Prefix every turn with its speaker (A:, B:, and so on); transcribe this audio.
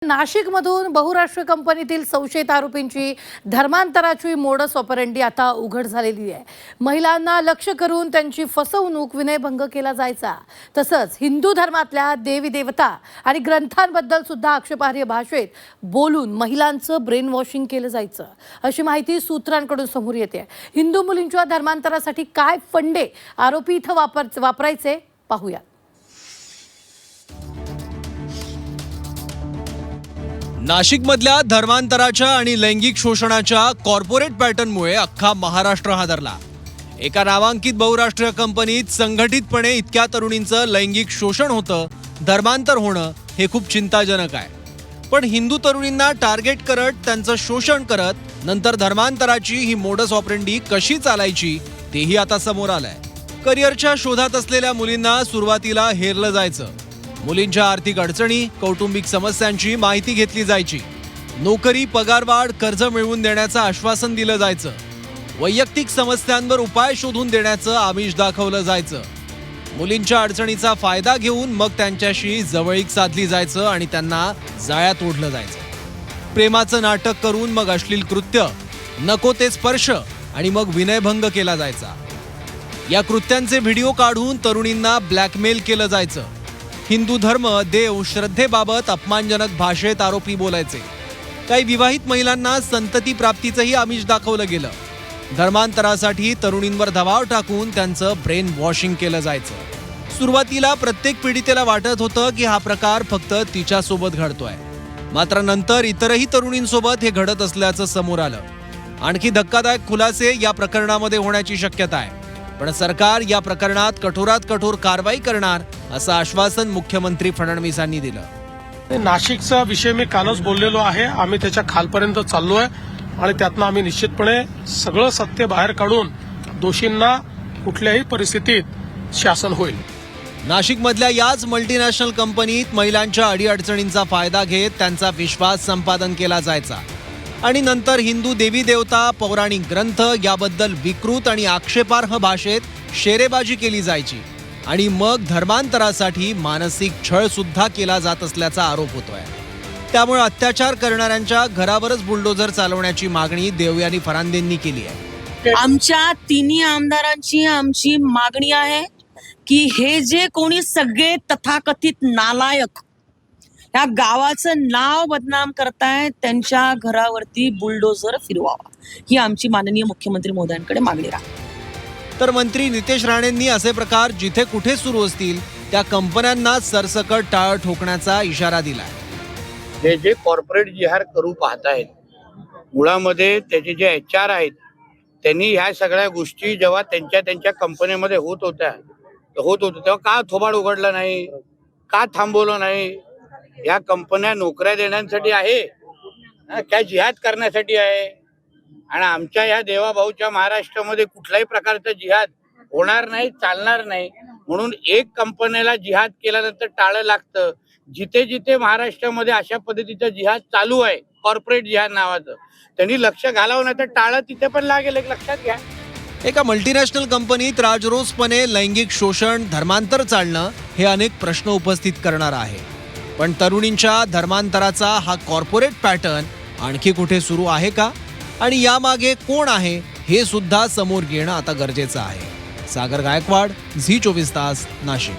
A: नाशिकमधून बहुराष्ट्रीय कंपनीतील संशयित आरोपींची धर्मांतराची मोडस ऑपरेंडी आता उघड झालेली आहे। महिलांना लक्ष्य करून त्यांची फसवणूक, विनयभंग केला जायचा। तसंच हिंदू धर्मातल्या देवी देवता आणि ग्रंथांबद्दल सुद्धा आक्षेपार्ह भाषेत बोलून महिलांचं ब्रेन वॉशिंग केलं जायचं, अशी माहिती सूत्रांकडून समोर येते। हिंदू मुलींच्या धर्मांतरासाठी काय फंडे आरोपी इथं वापरायचे पाहूया।
B: नाशिकमधल्या धर्मांतराच्या आणि लैंगिक शोषणाच्या कॉर्पोरेट पॅटर्नमुळे अख्खा महाराष्ट्र हादरला। एका नामांकित बहुराष्ट्रीय कंपनीत संघटितपणे इतक्या तरुणींचं लैंगिक शोषण होतं, धर्मांतर होणं हे खूप चिंताजनक आहे। पण हिंदू तरुणींना टार्गेट करत त्यांचं शोषण करत नंतर धर्मांतराची ही मोडस ऑपरेंडी कशी चालायची तेही आता समोर आलंय। करिअरच्या शोधात असलेल्या मुलींना सुरुवातीला हेरलं जायचं। मुलींच्या आर्थिक अडचणी, कौटुंबिक समस्यांची माहिती घेतली जायची। नोकरी, पगारवाढ, कर्ज मिळवून देण्याचं आश्वासन दिलं जायचं। वैयक्तिक समस्यांवर उपाय शोधून देण्याचं आमिष दाखवलं जायचं। मुलींच्या अडचणीचा फायदा घेऊन मग त्यांच्याशी जवळीक साधली जायचं आणि त्यांना जाळ्यात ओढलं जायचं। प्रेमाचं नाटक करून मग अश्लील कृत्य, नको ते स्पर्श आणि मग विनयभंग केला जायचा। या कृत्यांचे व्हिडिओ काढून तरुणींना ब्लॅकमेल केलं जायचं। हिंदू धर्म, देव, श्रद्धेबाबत अपमानजनक भाषेत आरोपी बोलायचे। काही विवाहित महिलांना संतती प्राप्तीचंही आमिष दाखवलं गेलं। धर्मांतरासाठी तरुणींवर दबाव टाकून त्यांचं ब्रेन वॉशिंग केलं जायचं। सुरुवातीला प्रत्येक पीडितेला वाटत होतं की हा प्रकार फक्त तिच्यासोबत घडतोय, मात्र नंतर इतरही तरुणींसोबत हे घडत असल्याचं समोर आलं। आणखी धक्कादायक खुलासे या प्रकरणामध्ये होण्याची शक्यता आहे, पण सरकार या प्रकरणात कठोरात कठोर कारवाई करणार असं आश्वासन मुख्यमंत्री फडणवीसांनी दिलं।
C: नाशिकचा विषय मी कालच बोललेलो आहे। आम्ही त्याच्या खालपर्यंत चाललोय आणि त्यातनं आम्ही निश्चितपणे सगळं सत्य बाहेर काढून दोषींना कुठल्याही परिस्थितीत शासन होईल।
B: नाशिकमधल्या याच मल्टीनॅशनल कंपनीत महिलांच्या अडीअडचणींचा फायदा घेत त्यांचा विश्वास संपादन केला जायचा आणि नंतर हिंदू देवी देवता, पौराणिक ग्रंथ याबद्दल विकृत आणि आक्षेपार्ह भाषेत शेरेबाजी केली जायची आणि मग धर्मांतरासाठी मानसिक छळ सुद्धा केला जात असल्याचा आरोप होतोय। त्यामुळे अत्याचार करणाऱ्यांच्या घरावरच बुलडोझर चालवण्याची मागणी देवयानी फरांदेंनी केली आहे।
D: आमच्या तिन्ही आमदारांची आमची मागणी आहे की हे जे कोणी सगळे तथाकथित नालायक या गावाचं नाव बदनाम करतायत त्यांच्या घरावरती बुलडोझर फिरवावा, ही आमची माननीय मुख्यमंत्री महोदयांकडे मागणी राहते।
B: तर मंत्री नितेश राणेंनी असे प्रकार जिथे कुठे सुरू असतील त्या कंपन्यांना सरसकट टाळ ठोकण्याचा इशारा दिलाय।
E: हे जे कॉर्पोरेट जिहार करू पाहतायत, मुळामध्ये त्याचे जे HR आहेत त्यांनी ह्या सगळ्या गोष्टी जेव्हा त्यांच्या कंपनीमध्ये होत होतं तेव्हा का थोबाड उघडलं नाही, का थांबवलं नाही? या कंपन्या नोकऱ्या देण्यासाठी आहे काय जिहाद करण्यासाठी आहे? आणि आमच्या या देवाभाऊच्या महाराष्ट्रामध्ये कुठल्याही प्रकारचा जिहाद होणार नाही, चालणार नाही। म्हणून एक कंपनीला जिहाद केल्यानंतर टाळं लागतं। जिथे जिथे महाराष्ट्रामध्ये अशा पद्धतीचा जिहाद चालू आहे, कॉर्पोरेट जिहाद नावाचं, त्यांनी लक्ष घालावं नाही तर टाळं तिथे पण लागेल, एक लक्षात घ्या।
B: एका मल्टीनॅशनल कंपनीत राजरोसपणे लैंगिक शोषण, धर्मांतर चालणं हे अनेक प्रश्न उपस्थित करणार आहे। पण तरुणींच्या धर्मांतराचा हा कॉर्पोरेट पॅटर्न आणखी कुठे सुरू आहे का, आणि यामागे कोण आहे हे सुद्धा समोर घेणं आता गरजेचं आहे। सागर गायकवाड, झी 24 तास, नाशिक।